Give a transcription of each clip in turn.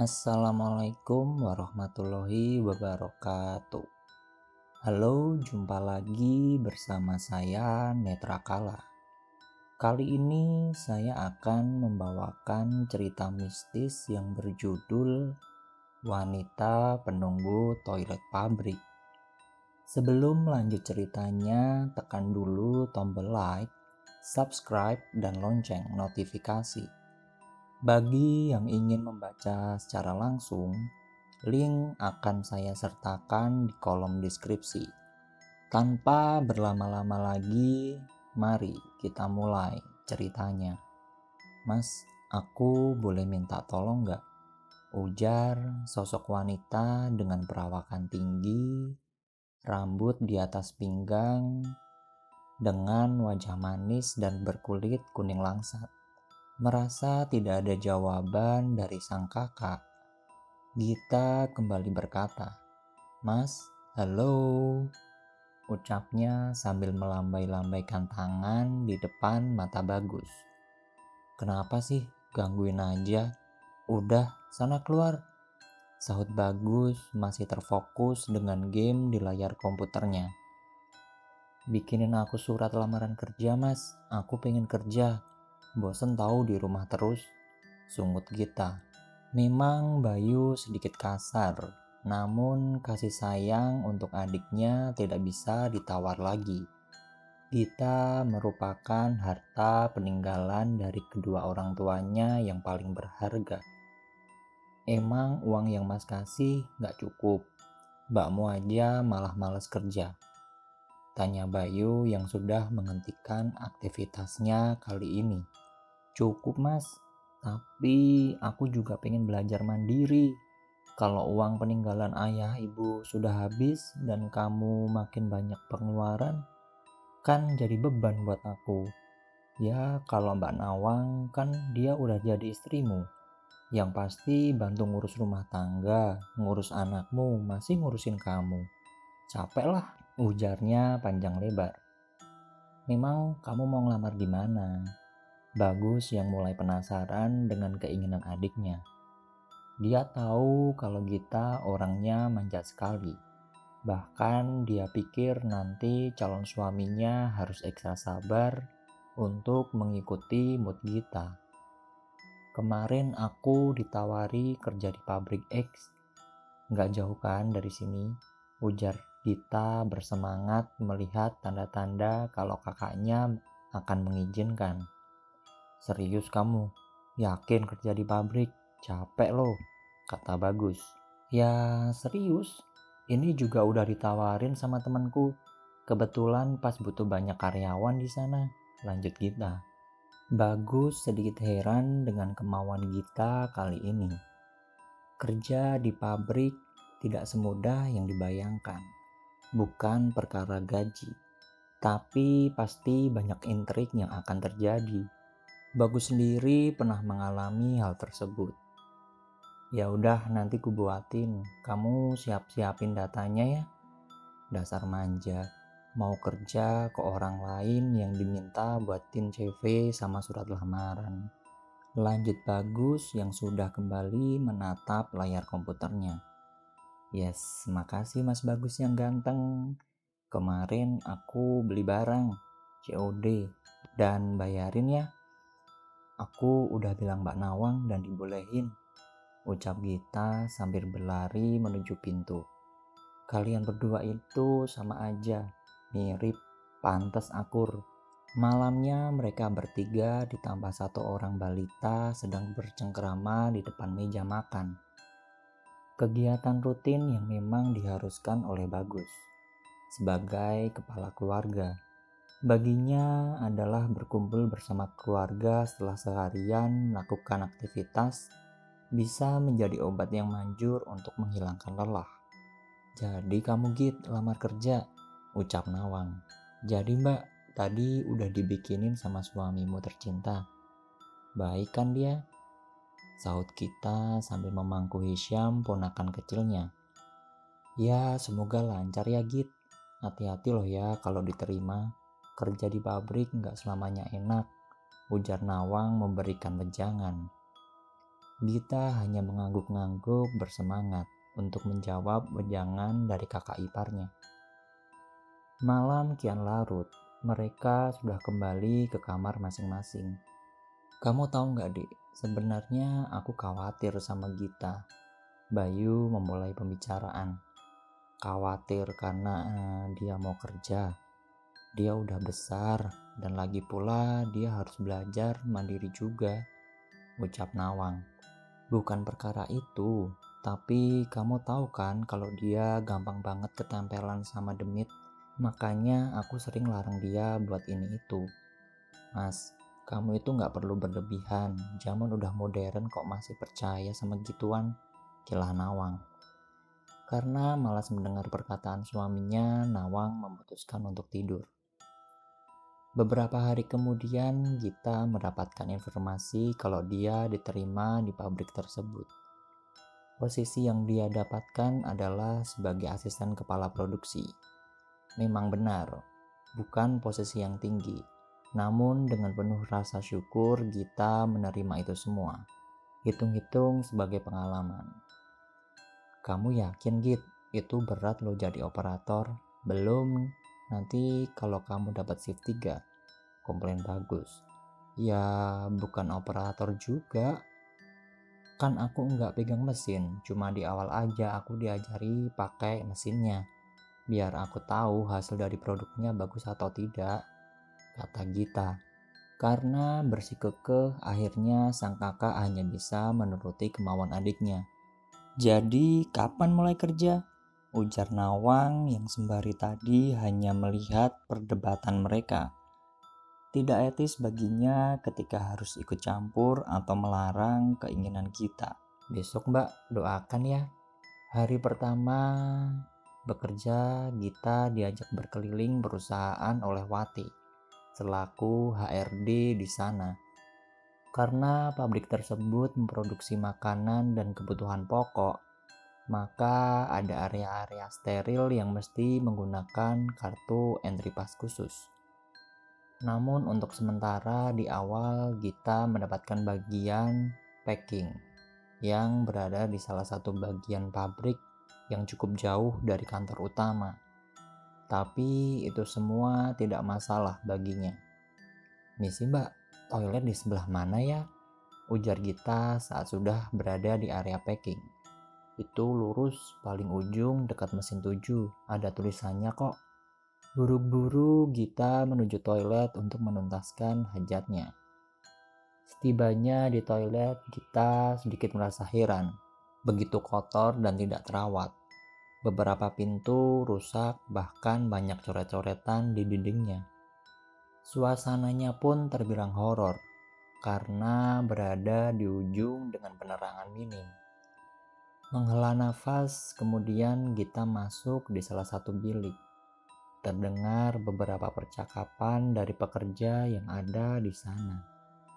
Assalamualaikum warahmatullahi wabarakatuh. Halo, jumpa lagi bersama saya Netra Kala. Kali ini saya akan membawakan cerita mistis yang berjudul Wanita Penunggu Toilet Pabrik. Sebelum lanjut ceritanya, tekan dulu tombol like, subscribe, dan lonceng notifikasi. Bagi yang ingin membaca secara langsung, link akan saya sertakan di kolom deskripsi. Tanpa berlama-lama lagi, mari kita mulai ceritanya. Mas, aku boleh minta tolong gak? Ujar sosok wanita dengan perawakan tinggi, rambut di atas pinggang, dengan wajah manis dan berkulit kuning langsat. Merasa tidak ada jawaban dari sang kakak, Gita kembali berkata, "Mas, halo," ucapnya sambil melambai-lambaikan tangan di depan mata Bagus. "Kenapa sih? Gangguin aja. Udah, sana keluar," sahut Bagus masih terfokus dengan game di layar komputernya. "Bikinin aku surat lamaran kerja, Mas. Aku pengen kerja. Bosen tahu di rumah terus," sungut Gita. Memang Bayu sedikit kasar, namun kasih sayang untuk adiknya tidak bisa ditawar lagi. Gita merupakan harta peninggalan dari kedua orang tuanya yang paling berharga. "Emang uang yang Mas kasih gak cukup? Mbakmu aja malah males kerja?" tanya Bayu yang sudah menghentikan aktivitasnya kali ini. "Cukup, Mas. Tapi aku juga pengen belajar mandiri. Kalau uang peninggalan ayah ibu sudah habis dan kamu makin banyak pengeluaran, kan jadi beban buat aku. Ya kalau Mbak Nawang kan dia udah jadi istrimu. Yang pasti bantu ngurus rumah tangga, ngurus anakmu, masih ngurusin kamu. Capek lah," ujarnya panjang lebar. "Memang kamu mau ngelamar di mana?" Bagus yang mulai penasaran dengan keinginan adiknya. Dia tahu kalau Gita orangnya manja sekali. Bahkan dia pikir nanti calon suaminya harus ekstra sabar untuk mengikuti mood Gita. "Kemarin aku ditawari kerja di pabrik X. Nggak jauh kan dari sini?" ujar Gita bersemangat melihat tanda-tanda kalau kakaknya akan mengizinkan. "Serius kamu? Yakin kerja di pabrik? Capek loh," kata Bagus. "Ya serius, ini juga udah ditawarin sama temanku. Kebetulan pas butuh banyak karyawan di sana," lanjut Gita. Bagus sedikit heran dengan kemauan Gita kali ini. Kerja di pabrik tidak semudah yang dibayangkan. Bukan perkara gaji, tapi pasti banyak intrik yang akan terjadi. Bagus sendiri pernah mengalami hal tersebut. "Ya udah, nanti ku buatin. Kamu siap-siapin datanya ya." Dasar manja, mau kerja ke orang lain yang diminta buatin CV sama surat lamaran. Lanjut Bagus yang sudah kembali menatap layar komputernya. "Yes, makasih Mas Bagus yang ganteng. Kemarin aku beli barang COD dan bayarin ya. Aku udah bilang Mbak Nawang dan dibolehin," ucap Gita sambil berlari menuju pintu. "Kalian berdua itu sama aja, mirip, pantas akur." Malamnya mereka bertiga ditambah satu orang balita sedang bercengkerama di depan meja makan. Kegiatan rutin yang memang diharuskan oleh Bagus sebagai kepala keluarga. Baginya adalah berkumpul bersama keluarga setelah seharian melakukan aktivitas bisa menjadi obat yang manjur untuk menghilangkan lelah. "Jadi kamu Git lamar kerja?" ucap Nawang. "Jadi Mbak, tadi udah dibikinin sama suamimu tercinta." "Baik kan dia?" sahut kita sambil memangku Hisyam ponakan kecilnya. "Ya semoga lancar ya Git. Hati-hati loh ya kalau diterima. Kerja di pabrik nggak selamanya enak," ujar Nawang memberikan wejangan. Gita hanya mengangguk-ngangguk bersemangat untuk menjawab wejangan dari kakak iparnya. Malam kian larut, mereka sudah kembali ke kamar masing-masing. Kamu tahu nggak, Dek? Sebenarnya aku khawatir sama Gita. Bayu memulai pembicaraan. Khawatir karena dia mau kerja. Dia udah besar dan lagi pula dia harus belajar mandiri juga, ucap Nawang. Bukan perkara itu, tapi kamu tahu kan kalau dia gampang banget ketempelan sama demit. Makanya aku sering larang dia buat ini itu. Mas, kamu itu gak perlu berlebihan. Zaman udah modern kok masih percaya sama gituan, kilah Nawang. Karena malas mendengar perkataan suaminya, Nawang memutuskan untuk tidur. Beberapa hari kemudian, Gita mendapatkan informasi kalau dia diterima di pabrik tersebut. Posisi yang dia dapatkan adalah sebagai asisten kepala produksi. Memang benar, bukan posisi yang tinggi. Namun dengan penuh rasa syukur, Gita menerima itu semua. Hitung-hitung sebagai pengalaman. Kamu yakin, Git? Itu berat loh jadi operator. Belum, nanti kalau kamu dapat shift 3, komplain Bagus. Ya, bukan operator juga. Kan aku nggak pegang mesin, cuma di awal aja aku diajari pakai mesinnya. Biar aku tahu hasil dari produknya bagus atau tidak, kata Gita. Karena bersikukuh, akhirnya sang kakak hanya bisa menuruti kemauan adiknya. Jadi, kapan mulai kerja? Ujar Nawang yang sembari tadi hanya melihat perdebatan mereka. Tidak etis baginya ketika harus ikut campur atau melarang keinginan kita. Besok Mbak, doakan ya. Hari pertama bekerja, Gita diajak berkeliling perusahaan oleh Wati selaku HRD di sana. Karena pabrik tersebut memproduksi makanan dan kebutuhan pokok, maka ada area-area steril yang mesti menggunakan kartu entry pass khusus. Namun untuk sementara di awal Gita mendapatkan bagian packing yang berada di salah satu bagian pabrik yang cukup jauh dari kantor utama. Tapi itu semua tidak masalah baginya. Misi Mbak, toilet di sebelah mana ya? Ujar Gita saat sudah berada di area packing. Itu lurus paling ujung dekat mesin 7, ada tulisannya kok. Buru-buru Gita menuju toilet untuk menuntaskan hajatnya. Setibanya di toilet, Gita sedikit merasa heran. Begitu kotor dan tidak terawat. Beberapa pintu rusak, bahkan banyak coret-coretan di dindingnya. Suasananya pun terbilang horor karena berada di ujung dengan penerangan minim. Menghela nafas, kemudian Gita masuk di salah satu bilik. Terdengar beberapa percakapan dari pekerja yang ada di sana.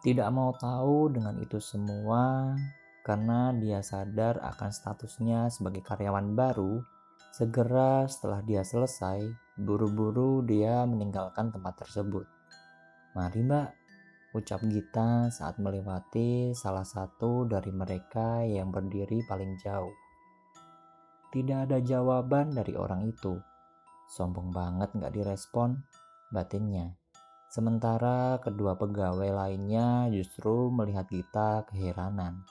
Tidak mau tahu dengan itu semua karena dia sadar akan statusnya sebagai karyawan baru. Segera setelah dia selesai, buru-buru dia meninggalkan tempat tersebut. Mari Mbak, ucap Gita saat melewati salah satu dari mereka yang berdiri paling jauh. Tidak ada jawaban dari orang itu. Sombong banget gak direspon, batinnya. Sementara kedua pegawai lainnya justru melihat Gita keheranan.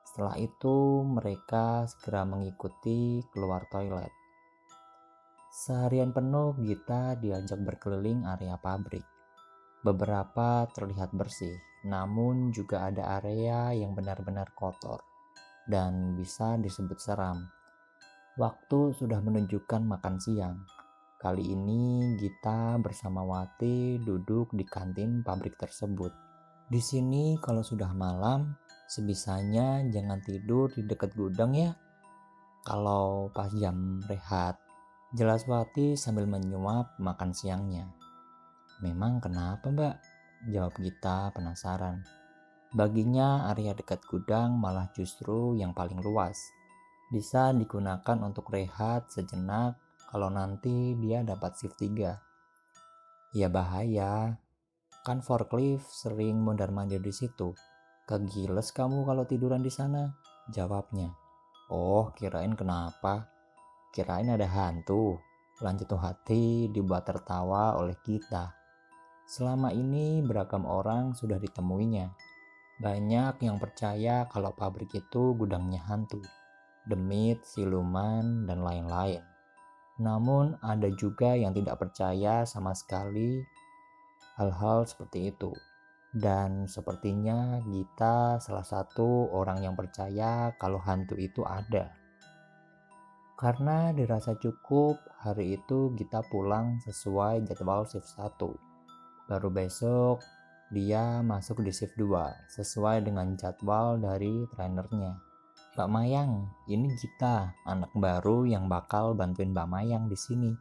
Setelah itu mereka segera mengikuti keluar toilet. Seharian penuh Gita diajak berkeliling area pabrik. Beberapa terlihat bersih, namun juga ada area yang benar-benar kotor dan bisa disebut seram. Waktu sudah menunjukkan makan siang. Kali ini Gita bersama Wati duduk di kantin pabrik tersebut. Di sini kalau sudah malam, sebisanya jangan tidur di dekat gudang ya. Kalau pas jam rehat, jelas Wati sambil menyuap makan siangnya. Memang kenapa Mbak? Jawab Gita penasaran. Baginya area dekat gudang malah justru yang paling luas. Bisa digunakan untuk rehat sejenak kalau nanti dia dapat shift 3. Ya bahaya, kan forklift sering mondar-mandir di situ. "Kegiles kamu kalau tiduran di sana," jawabnya. "Oh, kirain kenapa? Kirain ada hantu." Lanjut hati dibuat tertawa oleh kita. Selama ini beragam orang sudah ditemuinya. Banyak yang percaya kalau pabrik itu gudangnya hantu, demit, siluman, dan lain-lain. Namun ada juga yang tidak percaya sama sekali hal-hal seperti itu. Dan sepertinya Gita salah satu orang yang percaya kalau hantu itu ada. Karena dirasa cukup, hari itu Gita pulang sesuai jadwal shift 1. Baru besok dia masuk di shift 2 sesuai dengan jadwal dari trainernya. "Mbak Mayang, ini Gita, anak baru yang bakal bantuin Mbak Mayang di sini."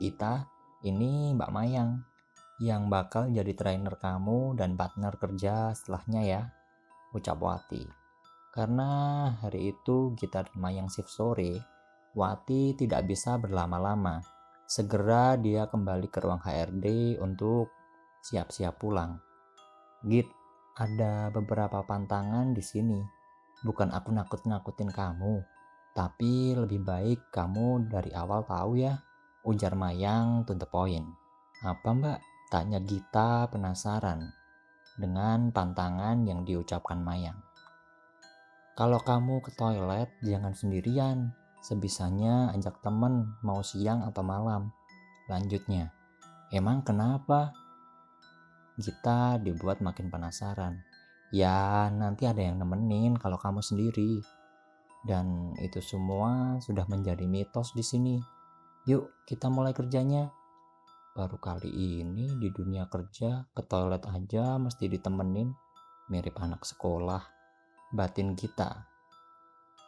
"Gita, ini Mbak Mayang yang bakal jadi trainer kamu dan partner kerja setelahnya ya," ucap Wati. Karena hari itu Gita dan Mayang shift sore, Wati tidak bisa berlama-lama. Segera dia kembali ke ruang HRD untuk siap-siap pulang. "Git, ada beberapa pantangan di sini. Bukan aku nakut-nakutin kamu, tapi lebih baik kamu dari awal tahu ya," ujar Mayang to the point. "Apa Mbak?" tanya Gita penasaran dengan pantangan yang diucapkan Mayang. "Kalau kamu ke toilet jangan sendirian. Sebisanya ajak temen mau siang atau malam," lanjutnya. "Emang kenapa?" Gita dibuat makin penasaran. "Ya nanti ada yang nemenin kalau kamu sendiri. Dan itu semua sudah menjadi mitos di sini. Yuk kita mulai kerjanya." Baru kali ini di dunia kerja ke toilet aja mesti ditemenin. Mirip anak sekolah, batin Gita.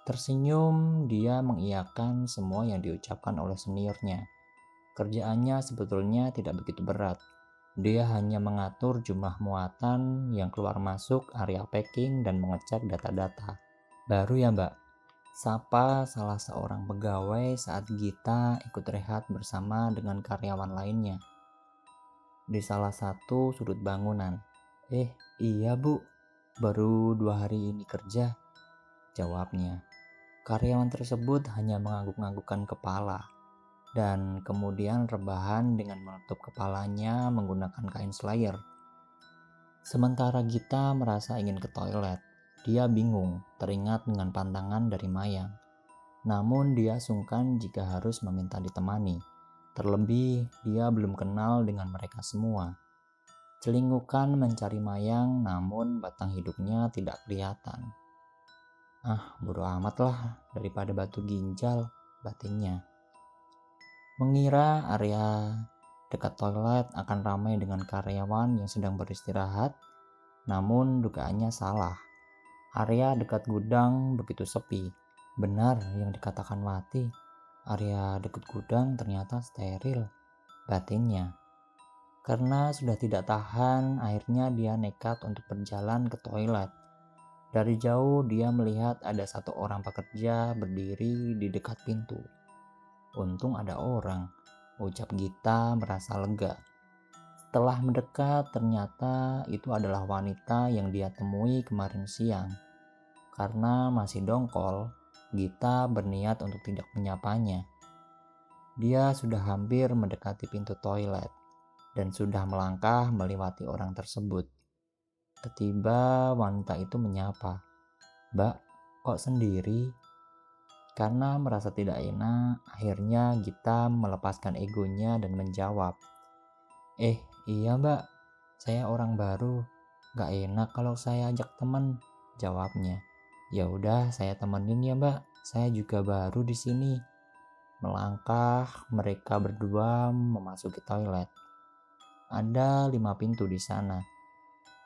Tersenyum, dia mengiyakan semua yang diucapkan oleh seniornya. Kerjaannya sebetulnya tidak begitu berat. Dia hanya mengatur jumlah muatan yang keluar masuk area packing dan mengecek data-data. "Baru ya Mbak?" sapa salah seorang pegawai saat Gita ikut rehat bersama dengan karyawan lainnya di salah satu sudut bangunan. Iya Bu, baru 2 hari ini kerja," jawabnya. Karyawan tersebut hanya mengangguk-anggukkan kepala dan kemudian rebahan dengan menutup kepalanya menggunakan kain slayer. Sementara Gita merasa ingin ke toilet, dia bingung teringat dengan pantangan dari Mayang. Namun dia sungkan jika harus meminta ditemani. Terlebih dia belum kenal dengan mereka semua. Celingukan mencari Mayang namun batang hidungnya tidak kelihatan. Bodo amat lah daripada batu ginjal, batinnya. Mengira area dekat toilet akan ramai dengan karyawan yang sedang beristirahat, namun dugaannya salah. Area dekat gudang begitu sepi. Benar yang dikatakan Wati, area dekat gudang ternyata steril, batinnya. Karena sudah tidak tahan, akhirnya dia nekat untuk berjalan ke toilet. Dari jauh dia melihat ada satu orang pekerja berdiri di dekat pintu. "Untung ada orang," ucap Gita merasa lega. Setelah mendekat, ternyata itu adalah wanita yang dia temui kemarin siang. Karena masih dongkol, Gita berniat untuk tidak menyapanya. Dia sudah hampir mendekati pintu toilet dan sudah melangkah melewati orang tersebut. Tiba-tiba wanita itu menyapa, "Mbak, kok sendiri?" Karena merasa tidak enak, akhirnya Gita melepaskan egonya dan menjawab, Iya Mbak, saya orang baru, gak enak kalau saya ajak teman," jawabnya. "Ya udah, saya temenin ya Mbak, saya juga baru di sini." Melangkah, mereka berdua memasuki toilet. Ada 5 pintu di sana,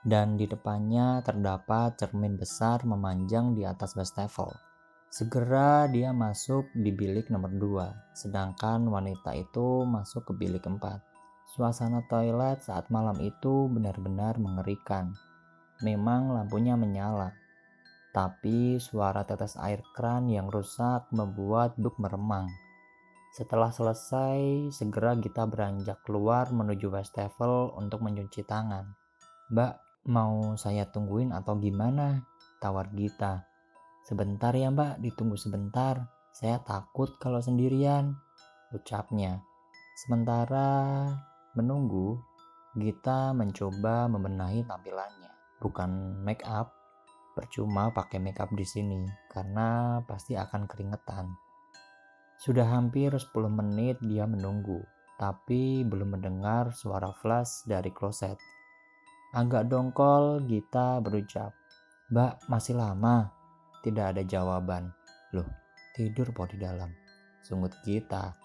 dan di depannya terdapat cermin besar memanjang di atas wastafel. Segera dia masuk di bilik nomor 2, sedangkan wanita itu masuk ke bilik 4. Suasana toilet saat malam itu benar-benar mengerikan. Memang lampunya menyala, tapi suara tetes air kran yang rusak membuat buk meremang. Setelah selesai, segera kita beranjak keluar menuju wastafel untuk mencuci tangan. "Mbak, Mau saya tungguin atau gimana? Tawar Gita. Sebentar ya mbak, ditunggu sebentar. Saya takut kalau sendirian, ucapnya. Sementara menunggu, Gita mencoba membenahi tampilannya. Bukan make up, percuma pakai make up di sini karena pasti akan keringetan. Sudah hampir 10 menit dia menunggu, tapi belum mendengar suara flash dari kloset. Agak dongkol, Gita berucap, "Mbak, masih lama?" Tidak ada jawaban. Loh, tidur po di dalam, sungut Gita.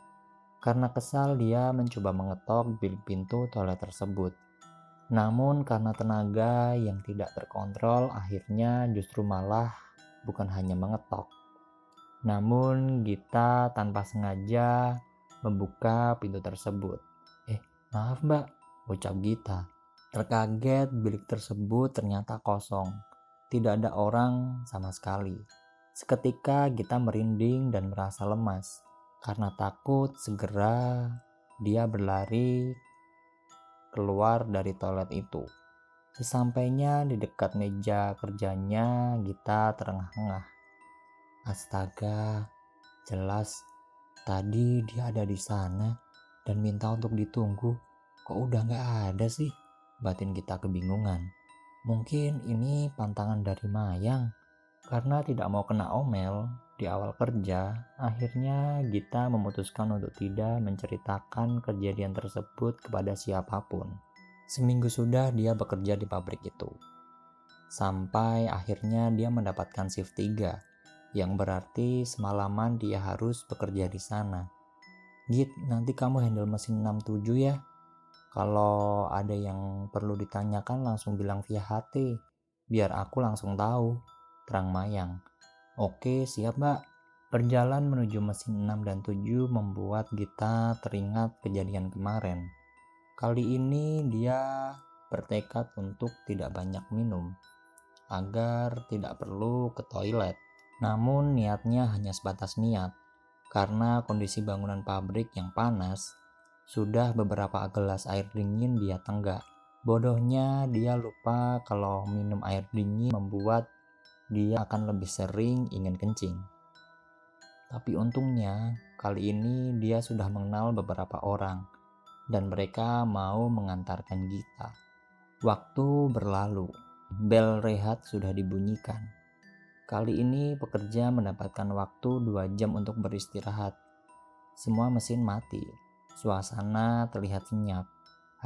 Karena kesal dia mencoba mengetok bilik pintu toilet tersebut. Namun karena tenaga yang tidak terkontrol, akhirnya justru malah bukan hanya mengetok. Namun Gita tanpa sengaja membuka pintu tersebut. Maaf mbak, ucap Gita. Terkaget bilik tersebut ternyata kosong. Tidak ada orang sama sekali. Seketika Gita merinding dan merasa lemas. Karena takut, segera dia berlari keluar dari toilet itu. Sesampainya di dekat meja kerjanya, Gita terengah-engah. Astaga, jelas tadi dia ada di sana dan minta untuk ditunggu. Kok udah gak ada sih? Batin Gita kebingungan. Mungkin ini pantangan dari Mayang. Karena tidak mau kena omel di awal kerja, akhirnya Gita memutuskan untuk tidak menceritakan kejadian tersebut kepada siapapun. Seminggu sudah dia bekerja di pabrik itu. Sampai akhirnya dia mendapatkan shift 3, yang berarti semalaman dia harus bekerja di sana. Git, nanti kamu handle mesin 67 ya. Kalau ada yang perlu ditanyakan langsung bilang via HT, biar aku langsung tahu, terang Mayang. Oke, siap mbak. Berjalan menuju mesin 6 dan 7 membuat Gita teringat kejadian kemarin. Kali ini dia bertekad untuk tidak banyak minum, agar tidak perlu ke toilet. Namun niatnya hanya sebatas niat, karena kondisi bangunan pabrik yang panas, sudah beberapa gelas air dingin dia tenggak. Bodohnya dia lupa kalau minum air dingin membuat dia akan lebih sering ingin kencing. Tapi untungnya kali ini dia sudah mengenal beberapa orang dan mereka mau mengantarkan Gita. Waktu berlalu, bel rehat sudah dibunyikan. Kali ini pekerja mendapatkan waktu 2 jam untuk beristirahat. Semua mesin mati, suasana terlihat senyap,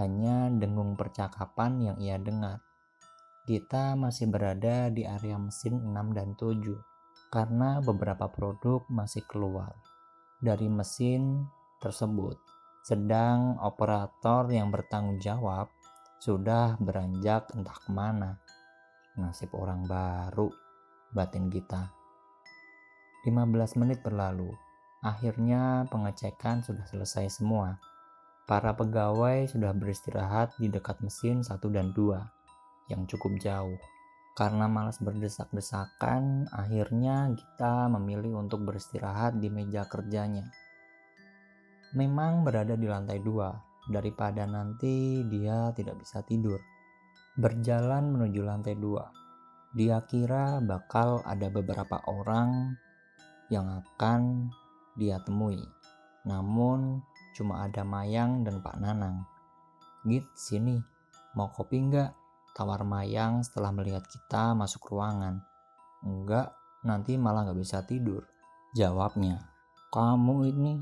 hanya dengung percakapan yang ia dengar. Kita masih berada di area mesin 6 dan 7 karena beberapa produk masih keluar dari mesin tersebut. Sedang operator yang bertanggung jawab sudah beranjak entah kemana. Nasib orang baru, batin Gita. 15 menit berlalu. Akhirnya pengecekan sudah selesai semua. Para pegawai sudah beristirahat di dekat mesin 1 dan 2. Yang cukup jauh. Karena malas berdesak-desakan, akhirnya Gita memilih untuk beristirahat di meja kerjanya. Memang berada di lantai 2, daripada nanti dia tidak bisa tidur. Berjalan menuju lantai 2, dia kira bakal ada beberapa orang yang akan dia temui. Namun cuma ada Mayang dan Pak Nanang. Git, sini, mau kopi enggak? Tawar Mayang setelah melihat kita masuk ruangan. Enggak, nanti malah gak bisa tidur, jawabnya. Kamu ini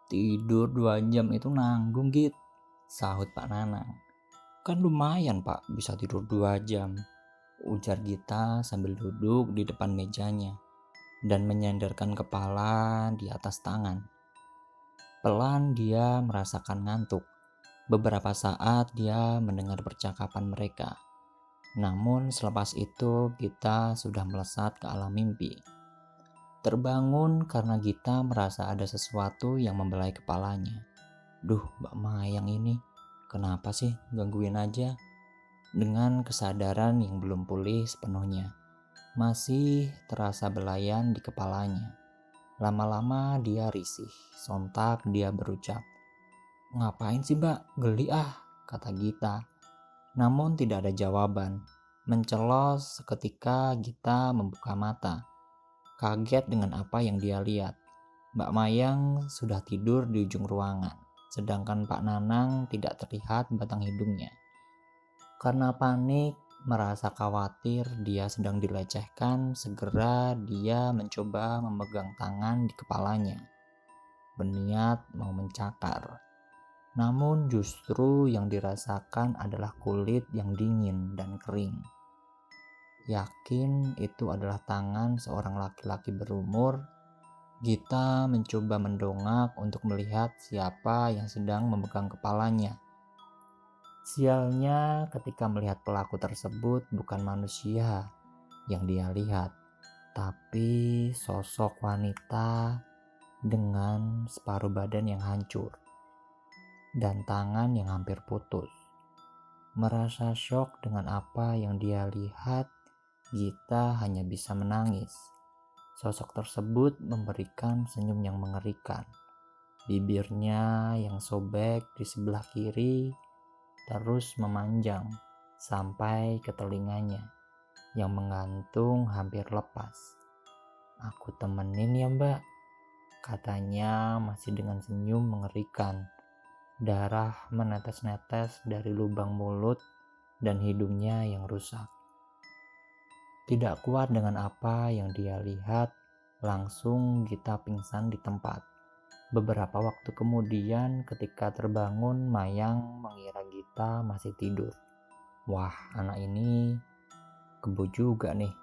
tidur 2 jam itu nanggung Git, sahut Pak Nanang. Kan lumayan pak, bisa tidur 2 jam, ujar Gita sambil duduk di depan mejanya dan menyandarkan kepala di atas tangan. Pelan dia merasakan ngantuk. Beberapa saat dia mendengar percakapan mereka. Namun selepas itu Gita sudah melesat ke alam mimpi. Terbangun karena Gita merasa ada sesuatu yang membelai kepalanya. Duh, Mbak Mayang ini kenapa sih gangguin aja? Dengan kesadaran yang belum pulih sepenuhnya, masih terasa belayan di kepalanya. Lama-lama dia risih. Sontak dia berucap, "Ngapain sih mbak? Geli ah," kata Gita. Namun tidak ada jawaban. Mencelos seketika Gita membuka mata, kaget dengan apa yang dia lihat. Mbak Mayang sudah tidur di ujung ruangan, sedangkan Pak Nanang tidak terlihat batang hidungnya. Karena panik, merasa khawatir dia sedang dilecehkan, segera dia mencoba memegang tangan di kepalanya, berniat mau mencakar. Namun justru yang dirasakan adalah kulit yang dingin dan kering. Yakin itu adalah tangan seorang laki-laki berumur, Gita mencoba mendongak untuk melihat siapa yang sedang memegang kepalanya. Sialnya ketika melihat pelaku tersebut bukan manusia yang dia lihat, tapi sosok wanita dengan separuh badan yang hancur dan tangan yang hampir putus. Merasa syok dengan apa yang dia lihat, Gita hanya bisa menangis. Sosok tersebut memberikan senyum yang mengerikan. Bibirnya yang sobek di sebelah kiri terus memanjang sampai ke telinganya yang menggantung hampir lepas. "Aku temenin ya mbak," katanya masih dengan senyum mengerikan. Darah menetes-netes dari lubang mulut dan hidungnya yang rusak. Tidak kuat dengan apa yang dia lihat, langsung Gita pingsan di tempat. Beberapa waktu kemudian ketika terbangun, Mayang mengira Gita masih tidur. "Wah, anak ini kebo juga nih,"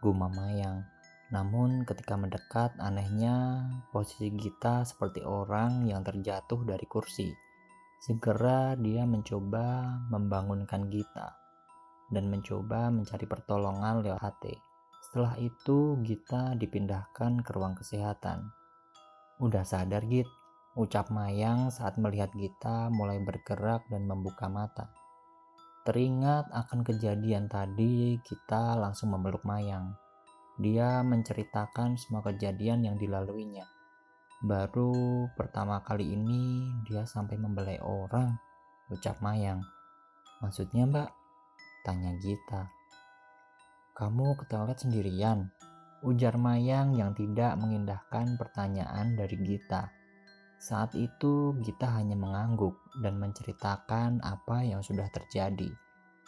gumam Mayang. Namun ketika mendekat, anehnya posisi Gita seperti orang yang terjatuh dari kursi. Segera dia mencoba membangunkan Gita dan mencoba mencari pertolongan lewat HT. Setelah itu Gita dipindahkan ke ruang kesehatan. "Udah sadar Git?" ucap Mayang saat melihat Gita mulai bergerak dan membuka mata. Teringat akan kejadian tadi, Gita langsung memeluk Mayang. Dia menceritakan semua kejadian yang dilaluinya. "Baru pertama kali ini dia sampai membelai orang," ucap Mayang. "Maksudnya mbak?" tanya Gita. "Kamu ke toilet sendirian?" ujar Mayang yang tidak mengindahkan pertanyaan dari Gita. Saat itu Gita hanya mengangguk dan menceritakan apa yang sudah terjadi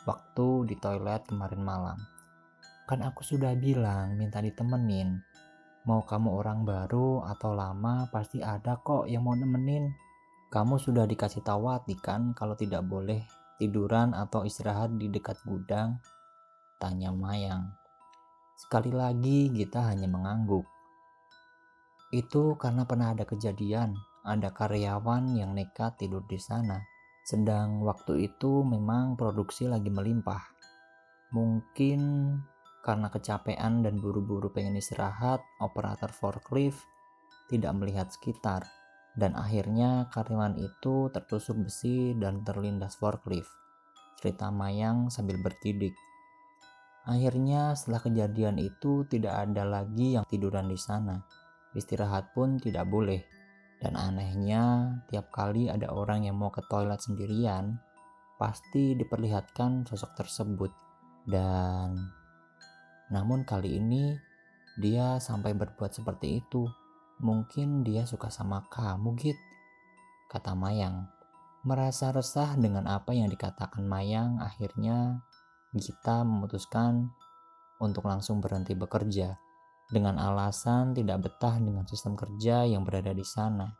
waktu di toilet kemarin malam. "Kan aku sudah bilang minta ditemenin. Mau kamu orang baru atau lama pasti ada kok yang mau nemenin. Kamu sudah dikasih tahu Wati kan kalau tidak boleh tiduran atau istirahat di dekat gudang?" tanya Mayang. Sekali lagi Gita hanya mengangguk. "Itu karena pernah ada kejadian, ada karyawan yang nekat tidur di sana. Sedang waktu itu memang produksi lagi melimpah. Mungkin karena kecapean dan buru-buru pengen istirahat, operator forklift tidak melihat sekitar. Dan akhirnya karyawan itu tertusuk besi dan terlindas forklift," cerita Mayang sambil bergidik. "Akhirnya setelah kejadian itu tidak ada lagi yang tiduran di sana. Istirahat pun tidak boleh. Dan anehnya tiap kali ada orang yang mau ke toilet sendirian, pasti diperlihatkan sosok tersebut. Dan namun kali ini dia sampai berbuat seperti itu. Mungkin dia suka sama kamu Git," kata Mayang. Merasa resah dengan apa yang dikatakan Mayang, akhirnya Gita memutuskan untuk langsung berhenti bekerja dengan alasan tidak betah dengan sistem kerja yang berada di sana.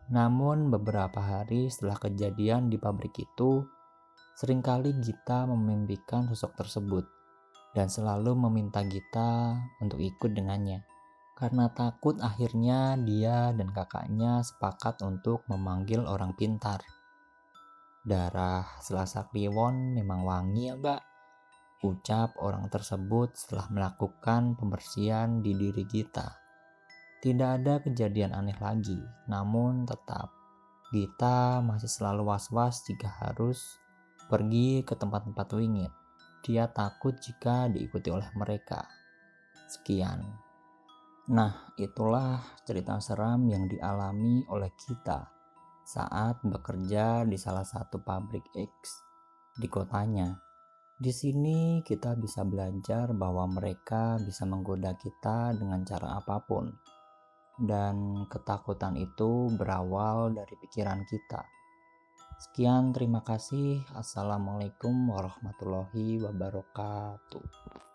Namun beberapa hari setelah kejadian di pabrik itu, seringkali Gita memimpikan sosok tersebut dan selalu meminta Gita untuk ikut dengannya. Karena takut, akhirnya dia dan kakaknya sepakat untuk memanggil orang pintar. "Darah Selasa Kliwon memang wangi ya mbak," ucap orang tersebut setelah melakukan pembersihan di diri Gita. Tidak ada kejadian aneh lagi, namun tetap Gita masih selalu was-was jika harus pergi ke tempat-tempat wingit. Dia takut jika diikuti oleh mereka. Sekian. Nah, itulah cerita seram yang dialami oleh Gita saat bekerja di salah satu pabrik X di kotanya. Di sini kita bisa belajar bahwa mereka bisa menggoda kita dengan cara apapun, dan ketakutan itu berawal dari pikiran kita. Sekian, terima kasih. Assalamualaikum warahmatullahi wabarakatuh.